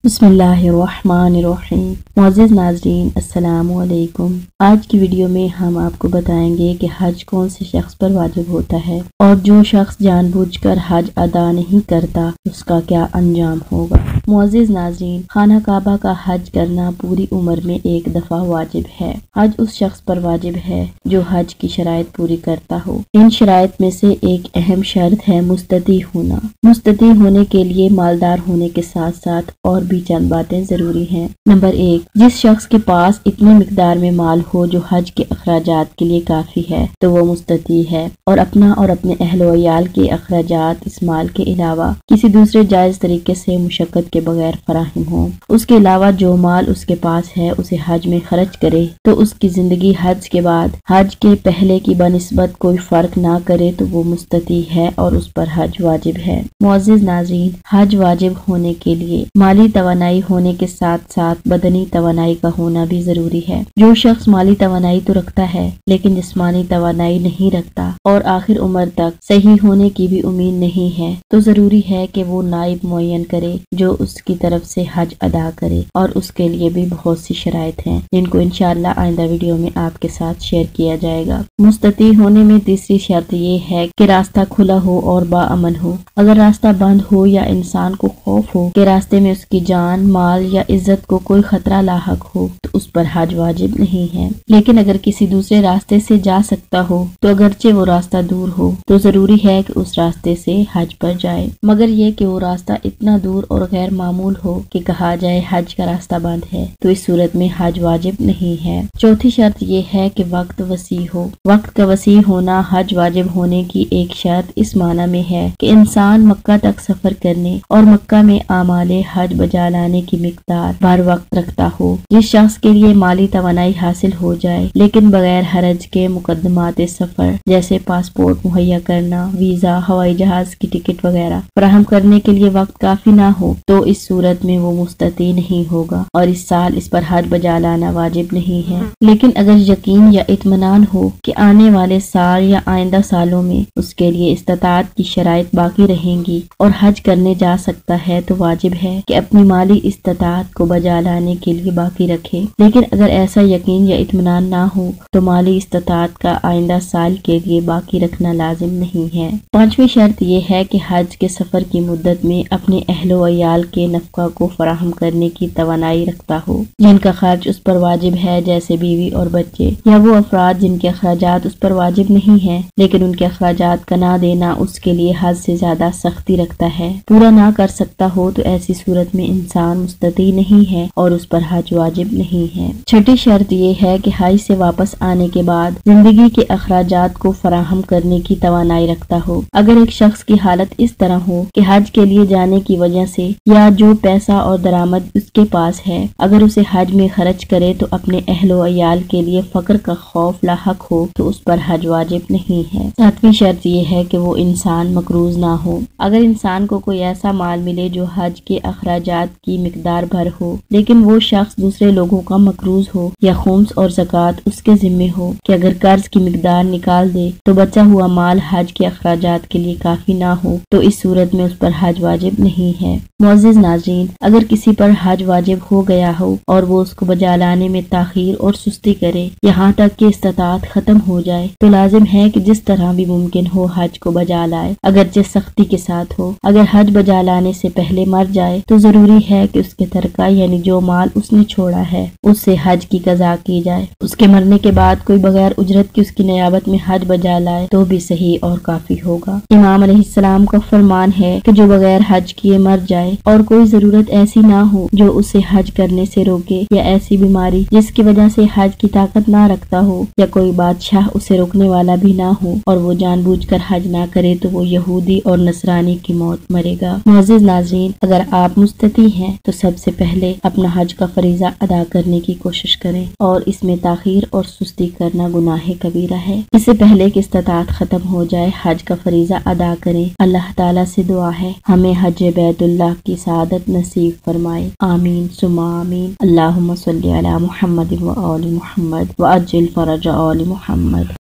بسم اللہ الرحمن الرحیم۔ معزز ناظرین السلام علیکم۔ آج کی ویڈیو میں ہم آپ کو بتائیں گے کہ حج کون سے شخص پر واجب ہوتا ہے اور جو شخص جان بوجھ کر حج ادا نہیں کرتا اس کا کیا انجام ہوگا۔ معزز ناظرین، خانہ کعبہ کا حج کرنا پوری عمر میں ایک دفعہ واجب ہے۔ حج اس شخص پر واجب ہے جو حج کی شرائط پوری کرتا ہو۔ ان شرائط میں سے ایک اہم شرط ہے مستطیع ہونا۔ مستطیع ہونے کے لیے مالدار ہونے کے ساتھ ساتھ اور بھی چند باتیں ضروری ہیں۔ نمبر 1، جس شخص کے پاس اتنی مقدار میں مال ہو جو حج کے اخراجات کے لیے کافی ہے تو وہ مستطیع ہے اور اپنا اور اپنے اہل و عیال کے اخراجات اس مال کے علاوہ کسی دوسرے جائز طریقے سے مشقت کے بغیر فراہم ہوں۔ اس کے علاوہ جو مال اس کے پاس ہے اسے حج میں خرچ کرے تو اس کی زندگی حج کے بعد حج کے پہلے کی بنسبت کوئی فرق نہ کرے تو وہ مستطیع ہے اور اس پر حج واجب ہے۔ معزز ناظرین، حج واجب ہونے کے لیے مالی توانائی ہونے کے ساتھ ساتھ بدنی توانائی کا ہونا بھی ضروری ہے۔ جو شخص مالی توانائی تو رکھتا ہے لیکن جسمانی توانائی نہیں رکھتا اور آخر عمر تک صحیح ہونے کی بھی امید نہیں ہے تو ضروری ہے کہ وہ نائب معین کرے جو اس کی طرف سے حج ادا کرے، اور اس کے لیے بھی بہت سی شرائط ہیں جن کو انشاءاللہ آئندہ ویڈیو میں آپ کے ساتھ شیئر کیا جائے گا۔ مستطیع ہونے میں تیسری شرط یہ ہے کہ راستہ کھلا ہو اور باامن ہو۔ اگر راستہ بند ہو یا انسان کو خوف ہو کہ راستے میں اس کی جان، مال یا عزت کو کوئی خطرہ لاحق ہو تو اس پر حج واجب نہیں ہے۔ لیکن اگر کسی دوسرے راستے سے جا سکتا ہو تو اگرچہ وہ راستہ دور ہو تو ضروری ہے کہ اس راستے سے حج پر جائے، مگر یہ کہ وہ راستہ اتنا دور اور غیر معمول ہو کہ کہا جائے حج کا راستہ بند ہے تو اس صورت میں حج واجب نہیں ہے۔ چوتھی شرط یہ ہے کہ وقت وسیع ہو۔ وقت کا وسیع ہونا حج واجب ہونے کی ایک شرط اس معنی میں ہے کہ انسان مکہ تک سفر کرنے اور مکہ میں اعمال حج بجا لانے کی مقدار بر وقت رکھتا ہو۔ جس شخص کے لیے مالی توانائی حاصل ہو جائے لیکن بغیر حرج کے مقدمات سفر جیسے پاسپورٹ مہیا کرنا، ویزا، ہوائی جہاز کی ٹکٹ وغیرہ فراہم کرنے کے لیے وقت کافی نہ ہو تو اس صورت میں وہ مستطیع نہیں ہوگا اور اس سال اس پر حج بجا لانا واجب نہیں ہے۔ لیکن اگر یقین یا اطمینان ہو کہ آنے والے سال یا آئندہ سالوں میں اس کے لیے استطاعت کی شرائط باقی رہیں گی اور حج کرنے جا سکتا ہے تو واجب ہے کہ اپنی مالی استطاعت کو بجا لانے کے لیے باقی رکھے۔ لیکن اگر ایسا یقین یا اطمینان نہ ہو تو مالی استطاعت کا آئندہ سال کے لیے باقی رکھنا لازم نہیں ہے۔ پانچویں شرط یہ ہے کہ حج کے سفر کی مدت میں اپنے اہل و عیال کے نفقہ کو فراہم کرنے کی توانائی رکھتا ہو جن کا خرچ اس پر واجب ہے، جیسے بیوی اور بچے، یا وہ افراد جن کے اخراجات اس پر واجب نہیں ہیں لیکن ان کے اخراجات کا نہ دینا اس کے لیے حد سے زیادہ سختی رکھتا ہے، پورا نہ کر سکتا ہو تو ایسی صورت میں انسان مستطیع نہیں ہے اور اس پر حج واجب نہیں ہے۔ چھٹی شرط یہ ہے کہ حج سے واپس آنے کے بعد زندگی کے اخراجات کو فراہم کرنے کی توانائی رکھتا ہو۔ اگر ایک شخص کی حالت اس طرح ہو کہ حج کے لیے جانے کی وجہ سے یا جو پیسہ اور درآمد اس کے پاس ہے اگر اسے حج میں خرچ کرے تو اپنے اہل و عیال کے لیے فقر کا خوف لاحق ہو تو اس پر حج واجب نہیں ہے۔ ساتویں شرط یہ ہے کہ وہ انسان مقروض نہ ہو۔ اگر انسان کو کوئی ایسا مال ملے جو حج کے اخراجات کی مقدار بھر ہو لیکن وہ شخص دوسرے لوگوں کا مقروض ہو یا خمس اور زکوٰۃ اس کے ذمہ ہو کہ اگر قرض کی مقدار نکال دے تو بچا ہوا مال حج کے اخراجات کے لیے کافی نہ ہو تو اس صورت میں اس پر حج واجب نہیں ہے۔ معزز ناظرین، اگر کسی پر حج واجب ہو گیا ہو اور وہ اس کو بجا لانے میں تاخیر اور سستی کرے یہاں تک کہ استطاعت ختم ہو جائے تو لازم ہے کہ جس طرح بھی ممکن ہو حج کو بجا لائے، اگرچہ سختی کے ساتھ ہو۔ اگر حج بجا لانے سے پہلے مر جائے تو ضروری ہے کہ اس کے ترکہ یعنی جو مال اس نے چھوڑا ہے اس سے حج کی قضا کی جائے۔ اس کے مرنے کے بعد کوئی بغیر اجرت کی اس کی نیابت میں حج بجا لائے تو بھی صحیح اور کافی ہوگا۔ امام علیہ السلام کا فرمان ہے کہ جو بغیر حج کیے مر جائے اور کوئی ضرورت ایسی نہ ہو جو اسے حج کرنے سے روکے، یا ایسی بیماری جس کی وجہ سے حج کی طاقت نہ رکھتا ہو، یا کوئی بادشاہ اسے روکنے والا بھی نہ ہو اور وہ جان بوجھ کر حج نہ کرے تو وہ یہودی اور نصرانی کی موت مرے گا۔ معزز ناظرین، اگر آپ مستطیع ہیں تو سب سے پہلے اپنا حج کا فریضہ ادا کرنے کی کوشش کریں اور اس میں تاخیر اور سستی کرنا گناہ کبیرہ ہے۔ اس سے پہلے کہ استطاعت ختم ہو جائے حج کا فریضہ ادا کریں۔ اللہ تعالیٰ سے دعا ہے ہمیں حج بیت اللہ کی سعادت نصیب فرمائے، آمین ثم آمین۔ اللہم صلی علی محمد و آل محمد وعجل فرج آل محمد۔